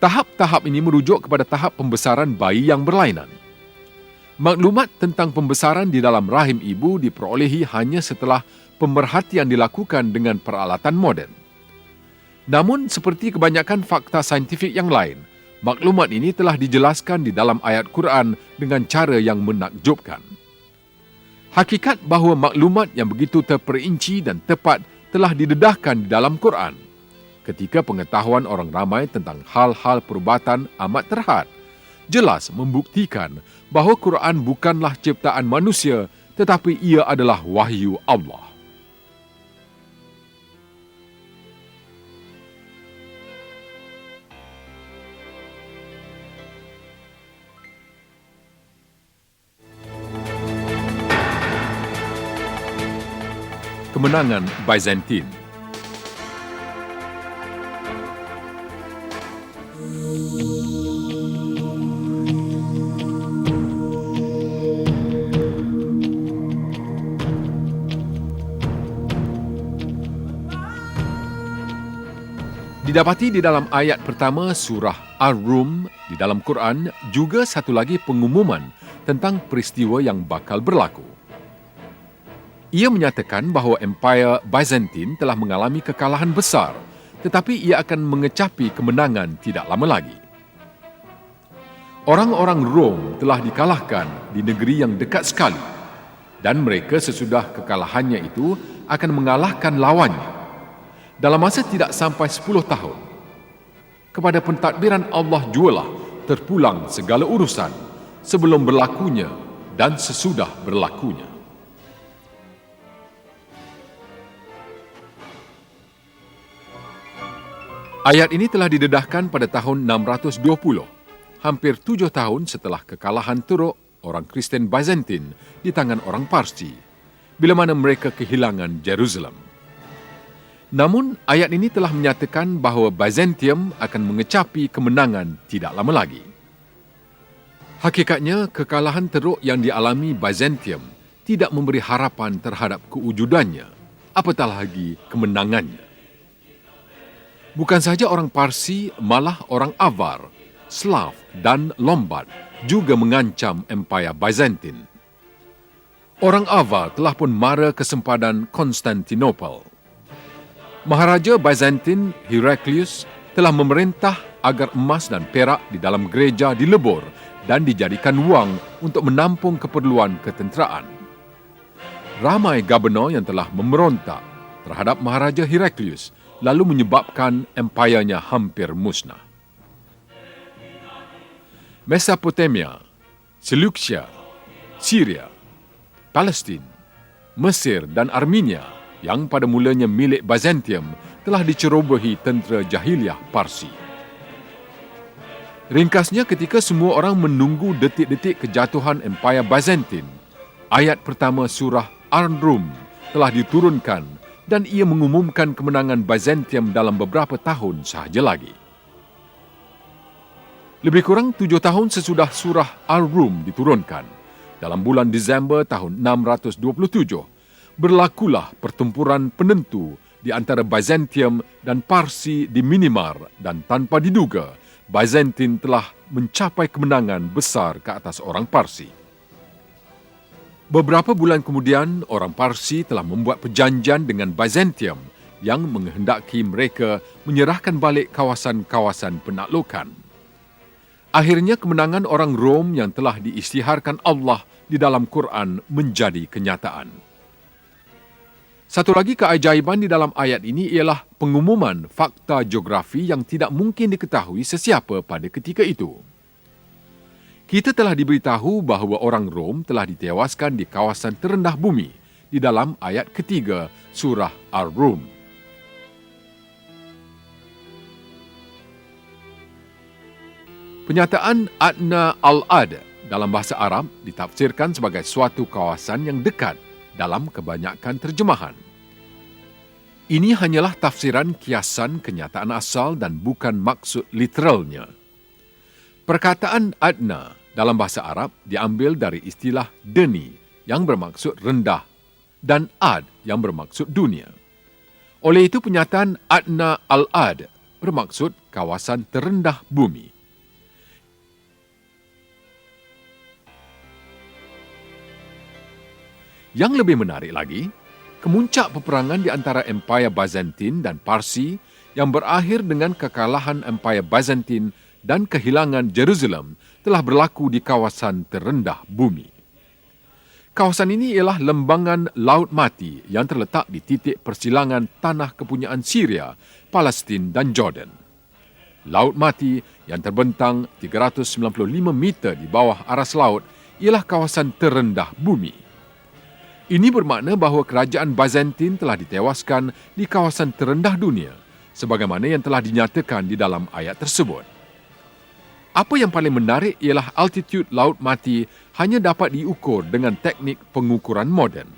Tahap-tahap ini merujuk kepada tahap pembesaran bayi yang berlainan. Maklumat tentang pembesaran di dalam rahim ibu diperolehi hanya setelah pemerhatian dilakukan dengan peralatan moden. Namun, seperti kebanyakan fakta saintifik yang lain, maklumat ini telah dijelaskan di dalam ayat Quran dengan cara yang menakjubkan. Hakikat bahawa maklumat yang begitu terperinci dan tepat telah didedahkan di dalam Quran. Ketika pengetahuan orang ramai tentang hal-hal perubatan amat terhad, jelas membuktikan bahawa Quran bukanlah ciptaan manusia, tetapi ia adalah wahyu Allah. Kemenangan Byzantine. Didapati di dalam ayat pertama surah Ar-Rum di dalam Quran juga satu lagi pengumuman tentang peristiwa yang bakal berlaku. Ia menyatakan bahawa Empire Byzantine telah mengalami kekalahan besar, tetapi ia akan mengecapi kemenangan tidak lama lagi. Orang-orang Rom telah dikalahkan di negeri yang dekat sekali, dan mereka sesudah kekalahannya itu akan mengalahkan lawannya. Dalam masa tidak sampai 10 tahun, kepada pentadbiran Allah jualah terpulang segala urusan sebelum berlakunya dan sesudah berlakunya. Ayat ini telah didedahkan pada tahun 620, hampir 7 tahun setelah kekalahan teruk orang Kristen Byzantine di tangan orang Parsi, bila mana mereka kehilangan Jerusalem. Namun, ayat ini telah menyatakan bahawa Byzantium akan mengecapi kemenangan tidak lama lagi. Hakikatnya, kekalahan teruk yang dialami Byzantium tidak memberi harapan terhadap kewujudannya, apatah lagi kemenangannya. Bukan sahaja orang Parsi, malah orang Avar, Slav dan Lombard juga mengancam Empire Byzantine. Orang Avar telah pun mara ke sempadan Konstantinopel. Maharaja Byzantine Heraclius telah memerintah agar emas dan perak di dalam gereja dilebur dan dijadikan wang untuk menampung keperluan ketenteraan. Ramai gubernur yang telah memberontak terhadap Maharaja Heraclius lalu menyebabkan empayanya hampir musnah. Mesopotamia, Seleucia, Syria, Palestin, Mesir dan Armenia yang pada mulanya milik Byzantium telah dicerobohi tentera jahiliah Parsi. Ringkasnya, ketika semua orang menunggu detik-detik kejatuhan Empire Byzantine, ayat pertama surah Ar-Rum telah diturunkan dan ia mengumumkan kemenangan Byzantium dalam beberapa tahun sahaja lagi. Lebih kurang 7 tahun sesudah surah Ar-Rum diturunkan, dalam bulan Disember tahun 627, berlakulah pertempuran penentu di antara Byzantium dan Parsi di Minimar, dan tanpa diduga, Byzantine telah mencapai kemenangan besar ke atas orang Parsi. Beberapa bulan kemudian, orang Parsi telah membuat perjanjian dengan Byzantium yang menghendaki mereka menyerahkan balik kawasan-kawasan penaklukan. Akhirnya kemenangan orang Rom yang telah diisytiharkan Allah di dalam Quran menjadi kenyataan. Satu lagi keajaiban di dalam ayat ini ialah pengumuman fakta geografi yang tidak mungkin diketahui sesiapa pada ketika itu. Kita telah diberitahu bahawa orang Rom telah ditewaskan di kawasan terendah bumi di dalam ayat ketiga surah Ar-Rum. Penyataan Adna al-Ad dalam bahasa Arab ditafsirkan sebagai suatu kawasan yang dekat dalam kebanyakan terjemahan. Ini hanyalah tafsiran kiasan kenyataan asal dan bukan maksud literalnya. Perkataan adna dalam bahasa Arab diambil dari istilah deni yang bermaksud rendah dan ad yang bermaksud dunia. Oleh itu penyataan adna al-ad bermaksud kawasan terendah bumi. Yang lebih menarik lagi, kemuncak peperangan di antara Empayar Byzantine dan Parsi yang berakhir dengan kekalahan Empayar Byzantine dan kehilangan Jerusalem telah berlaku di kawasan terendah bumi. Kawasan ini ialah lembangan Laut Mati yang terletak di titik persilangan tanah kepunyaan Syria, Palestin dan Jordan. Laut Mati yang terbentang 395 meter di bawah aras laut ialah kawasan terendah bumi. Ini bermakna bahawa kerajaan Byzantine telah ditewaskan di kawasan terendah dunia, sebagaimana yang telah dinyatakan di dalam ayat tersebut. Apa yang paling menarik ialah altitude Laut Mati hanya dapat diukur dengan teknik pengukuran moden.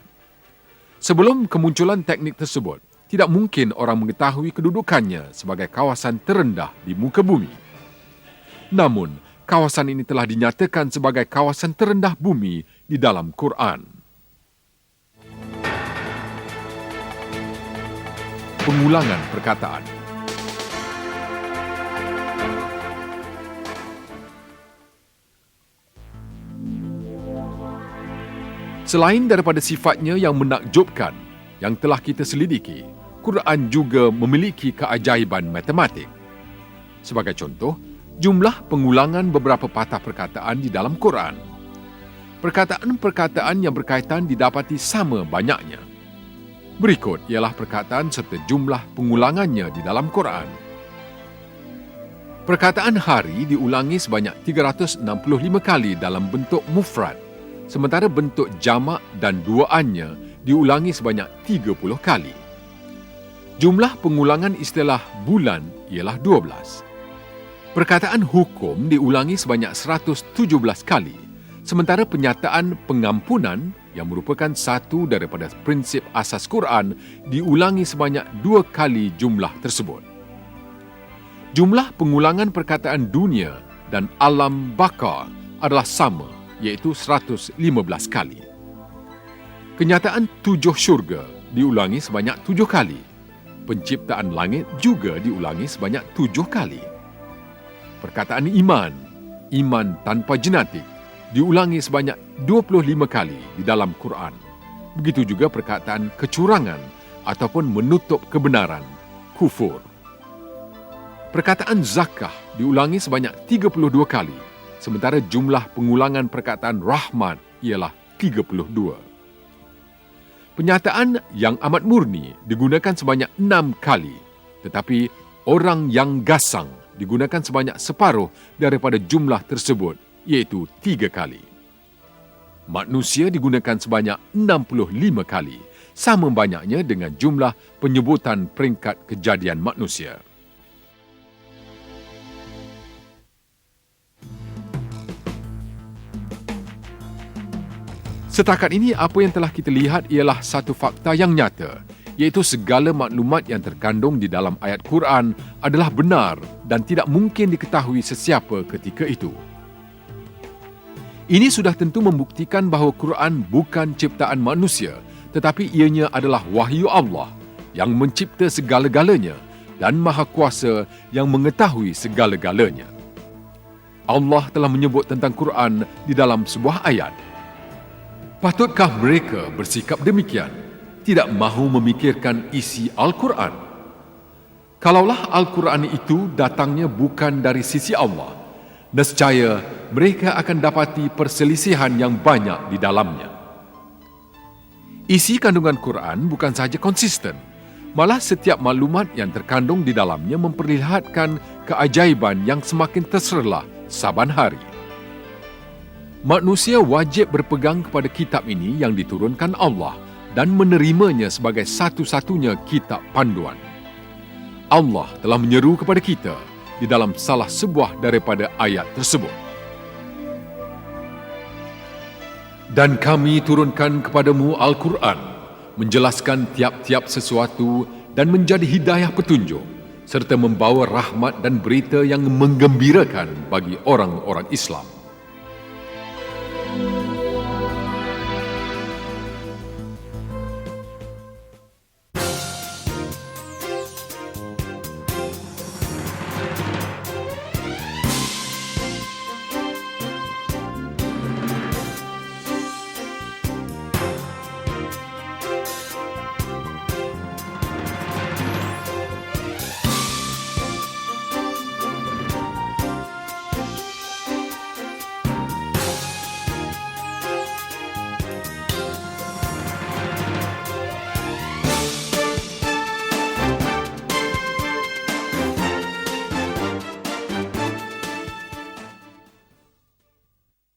Sebelum kemunculan teknik tersebut, tidak mungkin orang mengetahui kedudukannya sebagai kawasan terendah di muka bumi. Namun, kawasan ini telah dinyatakan sebagai kawasan terendah bumi di dalam Quran. Pengulangan perkataan. Selain daripada sifatnya yang menakjubkan yang telah kita selidiki, Quran juga memiliki keajaiban matematik. Sebagai contoh, jumlah pengulangan beberapa patah perkataan di dalam Quran. Perkataan-perkataan yang berkaitan didapati sama banyaknya. Berikut ialah perkataan serta jumlah pengulangannya di dalam Quran. Perkataan hari diulangi sebanyak 365 kali dalam bentuk mufrad, sementara bentuk jamak dan duaannya diulangi sebanyak 30 kali. Jumlah pengulangan istilah bulan ialah 12. Perkataan hukum diulangi sebanyak 117 kali, sementara penyataan pengampunan yang merupakan satu daripada prinsip asas Quran diulangi sebanyak 2 kali jumlah tersebut. Jumlah pengulangan perkataan dunia dan alam baka adalah sama, iaitu 115 kali. Kenyataan 7 syurga diulangi sebanyak 7 kali. Penciptaan langit juga diulangi sebanyak 7 kali. Perkataan iman tanpa genetik, diulangi sebanyak 25 kali di dalam Quran. Begitu juga perkataan kecurangan ataupun menutup kebenaran, kufur. Perkataan zakah diulangi sebanyak 32 kali, sementara jumlah pengulangan perkataan rahmat ialah 32. Penyataan yang amat murni digunakan sebanyak 6 kali, tetapi orang yang gasang digunakan sebanyak separuh daripada jumlah tersebut, iaitu 3 kali. Manusia digunakan sebanyak 65 kali, sama banyaknya dengan jumlah penyebutan peringkat kejadian manusia. Setakat ini, apa yang telah kita lihat ialah satu fakta yang nyata, iaitu segala maklumat yang terkandung di dalam ayat Quran adalah benar dan tidak mungkin diketahui sesiapa ketika itu. Ini sudah tentu membuktikan bahawa Quran bukan ciptaan manusia, tetapi ianya adalah wahyu Allah yang mencipta segala-galanya dan Maha Kuasa yang mengetahui segala-galanya. Allah telah menyebut tentang Quran di dalam sebuah ayat. Patutkah mereka bersikap demikian, tidak mahu memikirkan isi Al-Quran? Kalaulah Al-Quran itu datangnya bukan dari sisi Allah, nescaya mereka akan dapati perselisihan yang banyak di dalamnya. Isi kandungan Quran bukan sahaja konsisten, malah setiap maklumat yang terkandung di dalamnya memperlihatkan keajaiban yang semakin terserlah saban hari. Manusia wajib berpegang kepada kitab ini yang diturunkan Allah dan menerimanya sebagai satu-satunya kitab panduan. Allah telah menyeru kepada kita di dalam salah sebuah daripada ayat tersebut. Dan kami turunkan kepadamu Al-Quran, menjelaskan tiap-tiap sesuatu dan menjadi hidayah petunjuk, serta membawa rahmat dan berita yang menggembirakan bagi orang-orang Islam.